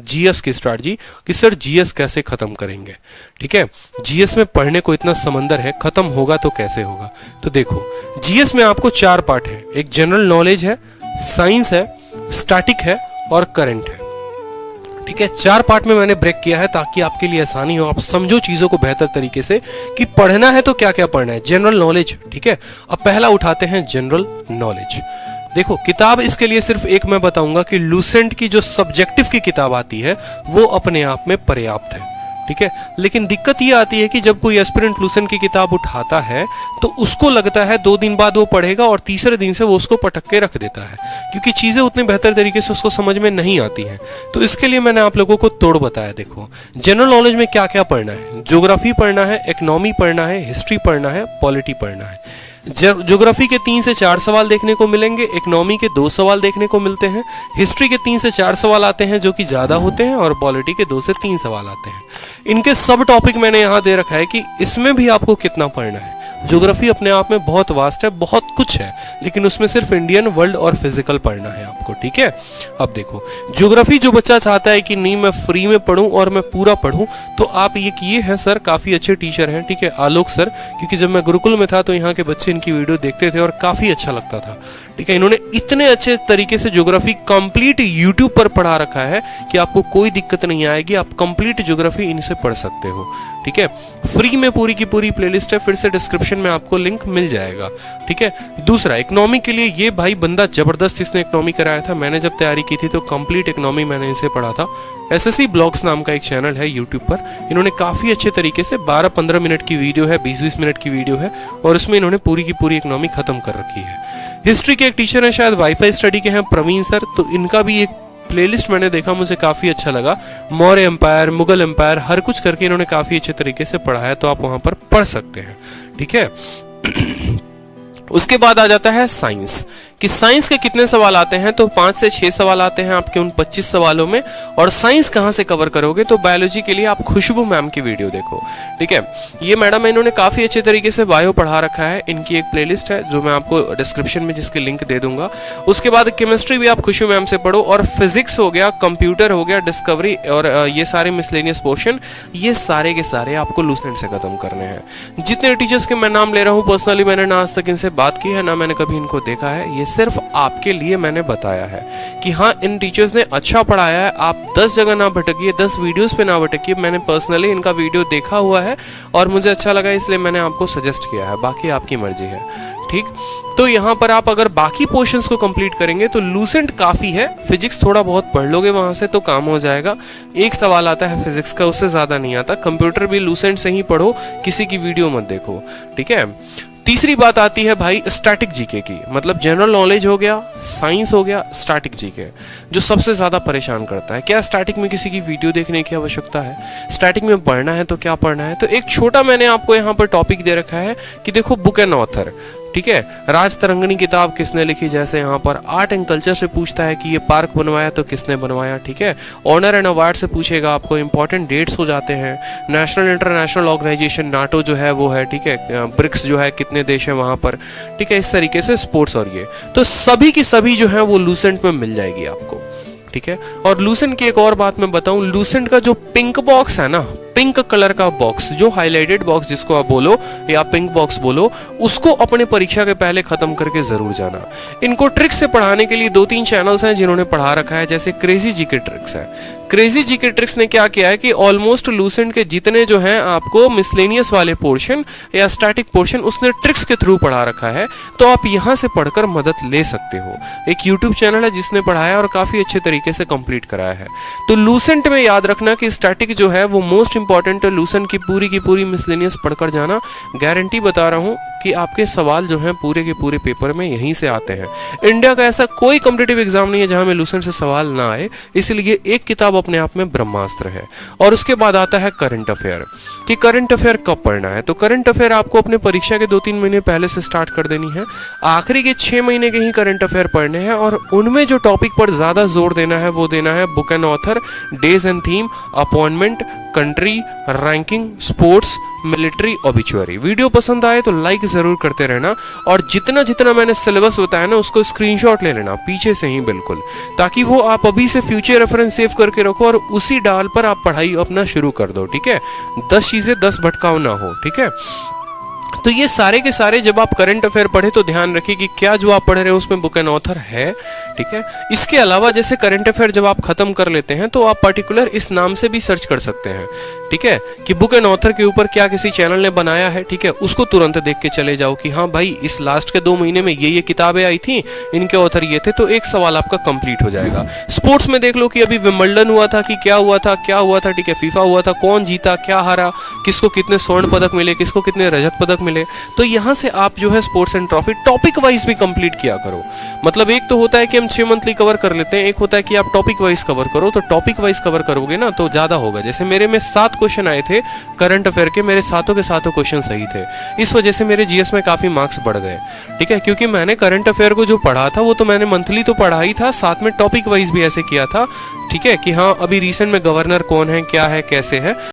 GS की strategy कि sir GS कैसे खत्म करेंगे। ठीक है, जीएस में पढ़ने को इतना समंदर है, खत्म होगा तो कैसे होगा। तो देखो जीएस में आपको 4 पार्ट है, एक जनरल नॉलेज है, साइंस है, स्टैटिक है और करंट है। ठीक है, 4 पार्ट में मैंने ब्रेक किया है ताकि आपके लिए आसानी हो, आप समझो चीजों को बेहतर तरीके से कि पढ़ना है तो क्या क्या पढ़ना है। जनरल नॉलेज, ठीक है, अब पहला उठाते हैं जनरल नॉलेज। देखो किताब इसके लिए सिर्फ एक मैं बताऊंगा कि लूसेंट की जो सब्जेक्टिव की किताब आती है वो अपने आप में पर्याप्त है। ठीक है, लेकिन दिक्कत ये आती है कि जब कोई एस्पिरेंट लूसेंट की किताब उठाता है तो उसको लगता है 2 दिन बाद वो पढ़ेगा और तीसरे दिन से वो उसको पटक के रख देता है, क्योंकि चीजें उतने बेहतर तरीके से उसको समझ में नहीं आती हैं। तो इसके लिए मैंने आप लोगों को तोड़ बताया। देखो जनरल नॉलेज में क्या क्या पढ़ना है, ज्योग्राफी पढ़ना है, इकोनॉमी पढ़ना है, हिस्ट्री पढ़ना है, पॉलिटी पढ़ना है। ज्योग्राफी के 3 से 4 सवाल देखने को मिलेंगे, इकोनॉमी के 2 सवाल देखने को मिलते हैं, हिस्ट्री के 3 से 4 सवाल आते हैं जो कि ज्यादा होते हैं, और पॉलिटी के 2 से 3 सवाल आते हैं। इनके सब टॉपिक मैंने यहां दे रखा है कि इसमें भी आपको कितना पढ़ना है। ज्योग्राफी अपने आप में बहुत वास्ट है, बहुत कुछ है, लेकिन उसमें सिर्फ इंडियन, वर्ल्ड और फिजिकल पढ़ना है आपको। ठीक है, अब देखो ज्योग्राफी जो बच्चा चाहता है कि नहीं मैं फ्री में पढ़ूं और मैं पूरा पढ़ूं, तो आप ये किए हैं सर, काफी अच्छे टीचर हैं। ठीक है, आलोक सर, क्योंकि जब मैं गुरुकुल में था तो यहाँ के बच्चे इनकी वीडियो देखते थे और काफी अच्छा लगता था। ठीक है, इन्होंने इतने अच्छे तरीके से ज्योग्राफी कंप्लीट यूट्यूब पर पढ़ा रखा है कि आपको कोई दिक्कत नहीं आएगी, आप कंप्लीट ज्योग्राफी इनसे पढ़ सकते हो। ठीक है, फ्री में पूरी की पूरी प्लेलिस्ट है, फिर से डिस्क्रिप्शन में आपको लिंक मिल जाएगा। ठीक है, दूसरा इकोनॉमी के लिए ये भाई बंदा जबरदस्त, इसने इकोनॉमी कराया था। मैंने जब तैयारी की थी तो कंप्लीट इकोनॉमी मैंने इसे पढ़ा था। एसएससी ब्लॉग्स नाम का एक चैनल है यूट्यूब पर, इन्होंने काफी अच्छे तरीके से 12-15 मिनट की वीडियो है, 20-20 मिनट की वीडियो है, और उसमें इन्होंने पूरी की पूरी इकोनॉमी खत्म कर रखी है। हिस्ट्री के एक टीचर हैं, शायद वाईफाई स्टडी के हैं, प्रवीण सर, तो इनका भी एक प्लेलिस्ट मैंने देखा, मुझे काफी अच्छा लगा। मौर्य एम्पायर, मुगल एम्पायर, हर कुछ करके इन्होंने काफी अच्छे तरीके से पढ़ा है, तो आप वहां पर पढ़ सकते हैं। ठीक है, उसके बाद आ जाता है साइंस, कि साइंस के कितने सवाल आते हैं, तो 5 से 6 सवाल आते हैं आपके उन 25 सवालों में। और साइंस कहां से कवर करोगे, तो बायोलॉजी के लिए आप खुशबू मैम की वीडियो देखो। ठीक है, ये मैडम है, इन्होंने काफी अच्छे तरीके से बायो पढ़ा रखा है, इनकी एक प्लेलिस्ट है जो मैं आपको डिस्क्रिप्शन में जिसकी लिंक दे दूंगा। उसके बाद केमिस्ट्री भी आप खुशबू मैम से पढ़ो, और फिजिक्स हो गया, कंप्यूटर हो गया, डिस्कवरी और ये सारे मिसलेनियस पोर्शन, ये सारे के सारे आपको लूसेंट से खत्म करने हैं। जितने टीचर्स के मैं नाम ले रहा हूँ, पर्सनली मैंने ना आज तक इनसे बात की है, ना मैंने कभी इनको देखा है, ये सिर्फ आपके लिए मैंने बताया है कि हाँ इन टीचर्स ने अच्छा पढ़ाया है, आप 10 जगह ना भटकिए, 10 वीडियोस पे ना भटकिए। मैंने पर्सनली इनका वीडियो देखा हुआ है और मुझे अच्छा लगा, इसलिए मैंने आपको सजेस्ट किया है, बाकी आपकी मर्जी है। ठीक, तो यहाँ पर आप अगर बाकी पोर्शंस को कंप्लीट करेंगे तो लूसेंट काफी है, फिजिक्स थोड़ा बहुत पढ़ लोगे वहां से तो काम हो जाएगा। एक सवाल आता है फिजिक्स का, उससे ज्यादा नहीं आता। कंप्यूटर भी लूसेंट से ही पढ़ो, किसी की वीडियो मत देखो। ठीक है, तीसरी बात आती है भाई स्टैटिक जीके की, मतलब जनरल नॉलेज हो गया, साइंस हो गया, स्टैटिक जीके, जो सबसे ज्यादा परेशान करता है। क्या स्टैटिक में किसी की वीडियो देखने की आवश्यकता है? स्टैटिक में पढ़ना है तो क्या पढ़ना है? तो एक छोटा मैंने आपको यहाँ पर टॉपिक दे रखा है कि देखो बुक एंड ऑथर। ठीक है, राज तरंगनी किताब किसने लिखी, जैसे यहाँ पर आर्ट एंड कल्चर से पूछता है कि ये पार्क बनवाया तो किसने बनवाया। ठीक है, ऑनर एंड अवार्ड से पूछेगा आपको, इंपॉर्टेंट डेट्स हो जाते हैं, नेशनल इंटरनेशनल ऑर्गेनाइजेशन नाटो जो है वो है। ठीक है, ब्रिक्स जो है कितने देश है वहां पर। ठीक है, इस तरीके से स्पोर्ट्स और ये तो सभी की सभी जो है वो लूसेंट में मिल जाएगी आपको। ठीक है, और लूसेंट की एक और बात मैं बताऊं, लूसेंट का जो पिंक बॉक्स है ना, पिंक कलर का बॉक्स, जो हाइलाइटेड बॉक्स जिसको आप बोलो या पिंक बॉक्स बोलो, उसको अपने परीक्षा के पहले खत्म करके जरूर जाना। इनको ट्रिक्स से पढ़ाने के लिए 2-3 चैनल्स हैं जिन्होंने पढ़ा रखा है, जैसे क्रेजी जीके ट्रिक्स है। क्रेजी जीके ट्रिक्स ने क्या किया है कि ऑलमोस्ट लूसेंट के जितने जो हैं आपको मिसलेनियस वाले पोर्शन या स्टैटिक पोर्शन उसने ट्रिक्स के थ्रू पढ़ा रखा है, तो आप यहां से पढ़कर मदद ले सकते हो। एक यूट्यूब चैनल है जिसने पढ़ाया और काफी अच्छे तरीके से कंप्लीट कराया है। तो लूसेंट में याद रखना कि स्टैटिक जो है वो मोस्ट इंपॉर्टेंट है, लूसेंट की पूरी मिसलेनियस पढ़कर जाना। गारंटी बता रहा हूं कि आपके सवाल जो हैं पूरे के पूरे पेपर में यहीं से आते हैं। इंडिया का ऐसा कोई कॉम्पिटिटिव एग्जाम नहीं है जहां में लूसेंट से सवाल ना आए, इसलिए एक किताब अपने आप में ब्रह्मास्त्र है। और उसके बाद आता है करंट अफेयर, कि करंट अफेयर कब पढ़ना है। तो करंट अफेयर आपको अपने परीक्षा के 2-3 महीने पहले से स्टार्ट कर देनी है। आखिरी के 6 महीने के ही करंट अफेयर पढ़ने हैं, और उनमें जो टॉपिक पर ज्यादा जोर देना है वो देना है book and author, days and theme, appointment, country, ranking, sports, military, obituary. Video पसंद आए तो लाइक जरूर करते रहना, और जितना जितना मैंने सिलेबस बताया ना उसको स्क्रीनशॉट ले लेना पीछे से ही बिल्कुल, ताकि वो आप अभी से फ्यूचर रेफरेंस सेव करके रखो और उसी डाल पर आप पढ़ाई अपना शुरू कर दो, ठीक है। 10 चीजें 10 भटकाव ना हो, ठीक है। तो ये सारे के सारे जब आप करंट अफेयर पढ़े तो ध्यान रखिए कि क्या जो आप पढ़ रहे हैं उसमें बुक एंड ऑथर है, ठीक है। इसके अलावा जैसे करंट अफेयर जब आप खत्म कर लेते हैं तो आप पर्टिकुलर इस नाम से भी सर्च कर सकते हैं, ठीक है, कि बुक एंड ऑथर के ऊपर क्या किसी चैनल ने बनाया है, ठीक है। उसको तुरंत देख के चले जाओ कि हाँ भाई इस लास्ट के 2 महीने में ये किताबें आई थी, इनके ऑथर ये थे, तो एक सवाल आपका कंप्लीट हो जाएगा। स्पोर्ट्स में देख लो कि अभी विंबलडन हुआ था कि क्या हुआ था, ठीक है, फीफा हुआ था, कौन जीता, क्या हारा, किसको कितने स्वर्ण पदक मिले, किसको कितने रजत पदक मिले। तो यहां से आप जो है sports and trophy topic wise भी कंप्लीट किया करो। मतलब एक तो होता है कि हम 6 मंथली कवर कर लेते हैं, एक होता है कि आप टॉपिक वाइज कवर करो। तो टॉपिक वाइज कवर करोगे ना तो ज्यादा होगा। जैसे मेरे में 7 क्वेश्चन आए थे करंट अफेयर के, मेरे सातों के सातों क्वेश्चन सही थे, इस वजह से मेरे जीएस में काफी मार्क्स बढ़ गए, ठीक है। क्योंकि मैंने करंट अफेयर को जो पढ़ा था वो तो मैंने मंथली तो पढ़ा ही था, साथ में टॉपिक वाइज भी ऐसे किया था, ठीक है, कि हाँ अभी रिसेंट में गवर्नर कौन है, क्या है, कैसे है।